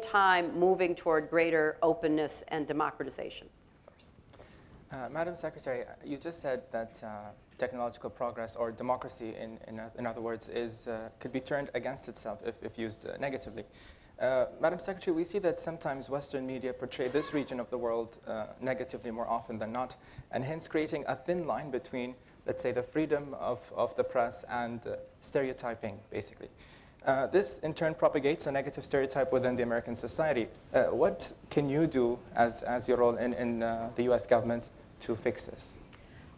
time moving toward greater openness and democratization. Madam Secretary, you just said that technological progress or democracy, in other words, could be turned against itself if used negatively. Madam Secretary, we see that sometimes Western media portray this region of the world negatively more often than not, and hence creating a thin line between, let's say, the freedom of the press and stereotyping, basically. This, in turn, propagates a negative stereotype within the American society. What can you do as your role in the U.S. government to fix this?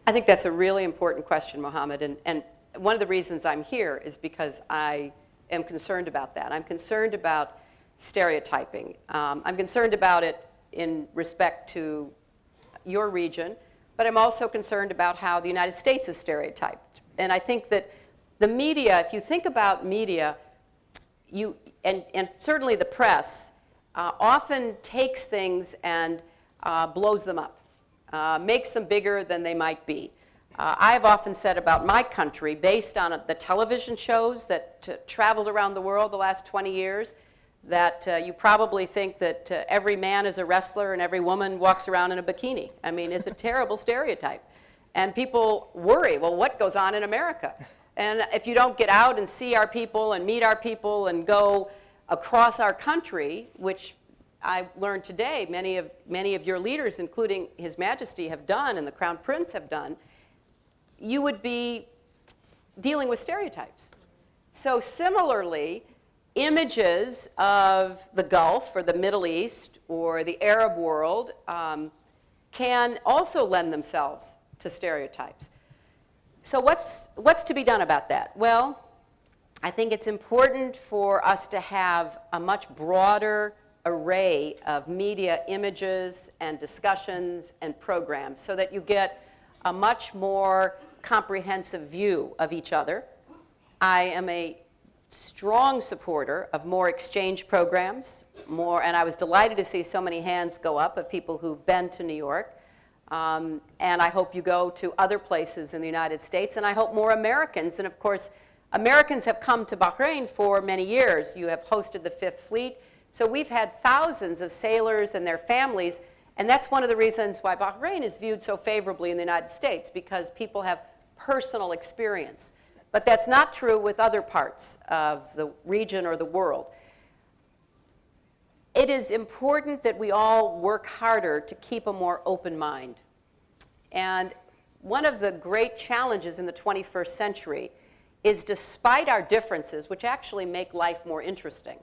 I think that's a really important question, Mohammed, and one of the reasons I'm here is because I am concerned about that. I'm concerned about stereotyping. I'm concerned about it in respect to your region, but I'm also concerned about how the United States is stereotyped. And I think that the media, if you think about media, and certainly the press, often takes things and blows them up, makes them bigger than they might be. I've often said about my country, based on the television shows that traveled around the world the last 20 years, that you probably think that every man is a wrestler and every woman walks around in a bikini. I mean, it's a terrible stereotype. And people worry, well, what goes on in America? And if you don't get out and see our people and meet our people and go across our country, which I learned today many of your leaders, including His Majesty, have done and the Crown Prince have done, you would be dealing with stereotypes. So similarly, images of the Gulf or the Middle East or the Arab world can also lend themselves to stereotypes. So what's to be done about that? Well, I think it's important for us to have a much broader array of media images and discussions and programs so that you get a much more comprehensive view of each other. I am a strong supporter of more exchange programs, and I was delighted to see so many hands go up of people who've been to New York. And I hope you go to other places in the United States, and I hope more Americans, and of course, Americans have come to Bahrain for many years. You have hosted the Fifth Fleet, so we've had thousands of sailors and their families, and that's one of the reasons why Bahrain is viewed so favorably in the United States, because people have personal experience. But that's not true with other parts of the region or the world. It is important that we all work harder to keep a more open mind. And one of the great challenges in the 21st century is, despite our differences, which actually make life more interesting,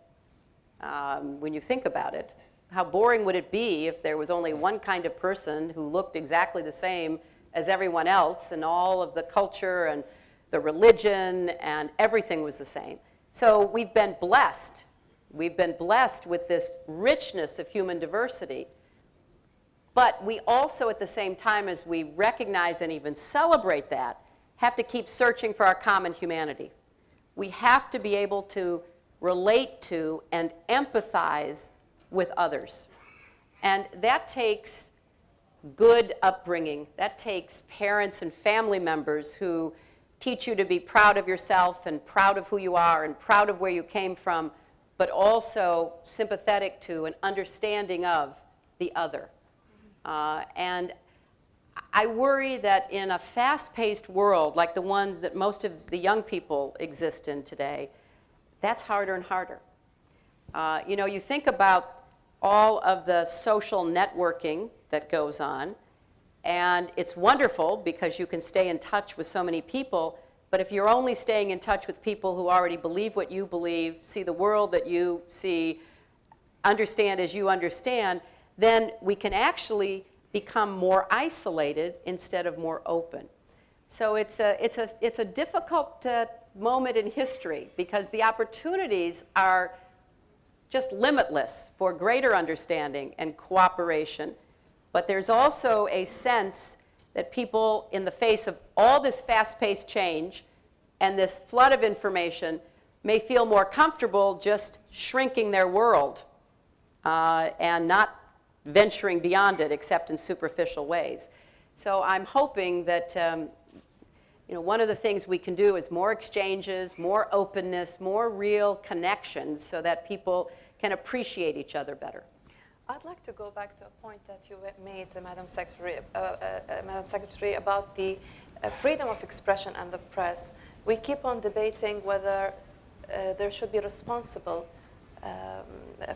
when you think about it, how boring would it be if there was only one kind of person who looked exactly the same as everyone else, and all of the culture and the religion and everything was the same. So we've been blessed. We've been blessed with this richness of human diversity. But we also, at the same time as we recognize and even celebrate that, have to keep searching for our common humanity. We have to be able to relate to and empathize with others. And that takes good upbringing. That takes parents and family members who teach you to be proud of yourself and proud of who you are and proud of where you came from, but also sympathetic to and understanding of the other. And I worry that in a fast-paced world like the ones that most of the young people exist in today, that's harder and harder. You know, you think about all of the social networking that goes on, and it's wonderful because you can stay in touch with so many people, but if you're only staying in touch with people who already believe what you believe, see the world that you see, understand as you understand, then we can actually become more isolated instead of more open. So it's a difficult moment in history because the opportunities are just limitless for greater understanding and cooperation. But there's also a sense that people, in the face of all this fast-paced change and this flood of information, may feel more comfortable just shrinking their world and not venturing beyond it except in superficial ways. So I'm hoping that one of the things we can do is more exchanges, more openness, more real connections so that people can appreciate each other better. I'd like to go back to a point that you made, Madam Secretary, about the freedom of expression and the press. We keep on debating whether there should be responsible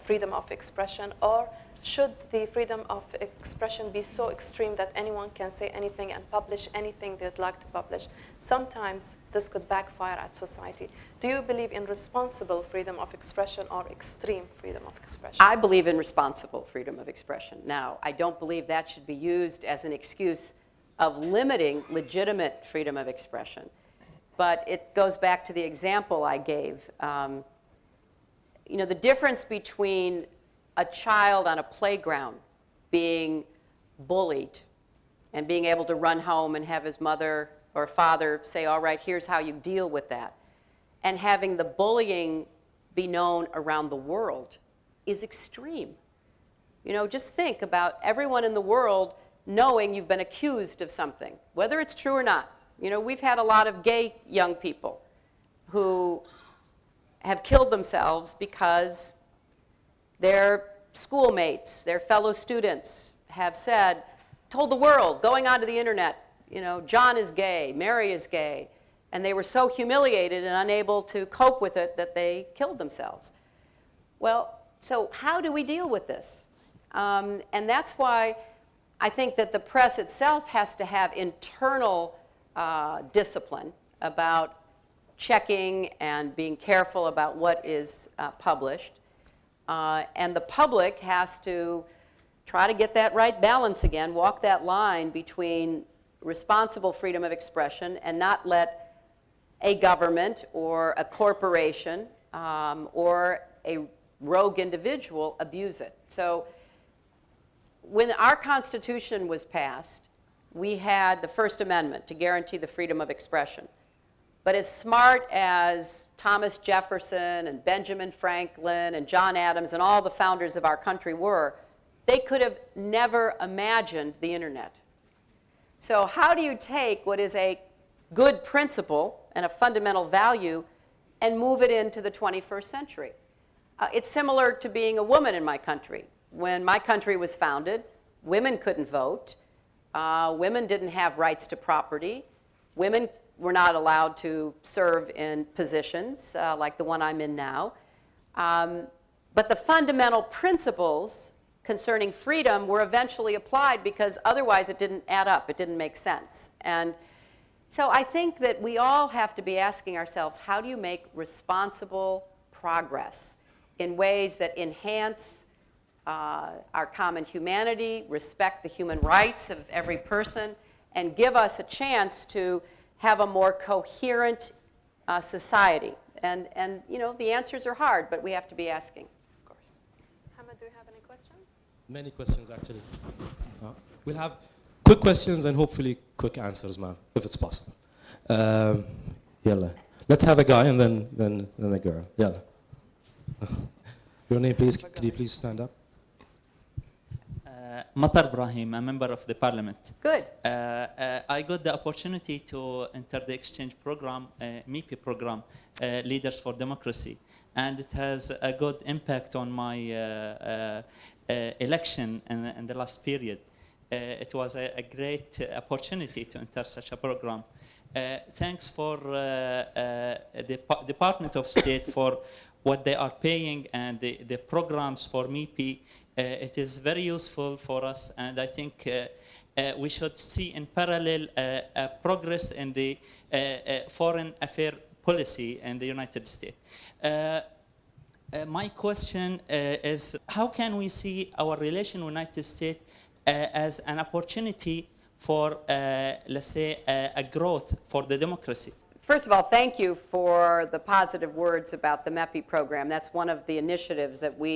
freedom of expression, or should the freedom of expression be so extreme that anyone can say anything and publish anything they'd like to publish? Sometimes this could backfire at society. Do you believe in responsible freedom of expression or extreme freedom of expression? I believe in responsible freedom of expression. Now, I don't believe that should be used as an excuse of limiting legitimate freedom of expression. But it goes back to the example I gave. You know, the difference between a child on a playground being bullied and being able to run home and have his mother or father say, all right, here's how you deal with that, and having the bullying be known around the world is extreme. You know, just think about everyone in the world knowing you've been accused of something, whether it's true or not. You know, we've had a lot of gay young people who have killed themselves because their schoolmates, their fellow students have said, told the world, going onto the internet, you know, John is gay, Mary is gay, and they were so humiliated and unable to cope with it that they killed themselves. Well, so how do we deal with this? And that's why I think that the press itself has to have internal discipline about checking and being careful about what is published. And the public has to try to get that right balance again, walk that line between responsible freedom of expression and not let a government or a corporation or a rogue individual abuse it. So when our Constitution was passed, we had the First Amendment to guarantee the freedom of expression. But as smart as Thomas Jefferson and Benjamin Franklin and John Adams and all the founders of our country were, they could have never imagined the internet. So how do you take what is a good principle and a fundamental value and move it into the 21st century? It's similar to being a woman in my country. When my country was founded, women couldn't vote. Women didn't have rights to property. Women were not allowed to serve in positions like the one I'm in now. But the fundamental principles concerning freedom were eventually applied because otherwise it didn't add up, it didn't make sense. And so I think that we all have to be asking ourselves, how do you make responsible progress in ways that enhance our common humanity, respect the human rights of every person, and give us a chance to have a more coherent society. And you know, the answers are hard, but we have to be asking, of course. Hamad, do you have any questions? Many questions, actually. We'll have quick questions and hopefully quick answers, ma'am, if it's possible. Yalla. Let's have a guy and then a girl. Yalla. Your name, please. Could you please stand up? Matar Ibrahim, a member of the parliament. Good. I got the opportunity to enter the exchange program, MIPI program, Leaders for Democracy, and it has a good impact on my election in the last period. It was a great opportunity to enter such a program. Thanks for the Department of State for what they are paying and the programs for MIPI. It is very useful for us, and I think we should see in parallel progress in the foreign affairs policy in the United States. My question is, how can we see our relation with the United States as an opportunity for, let's say, a growth for the democracy? First of all, thank you for the positive words about the MEPI program. That's one of the initiatives that we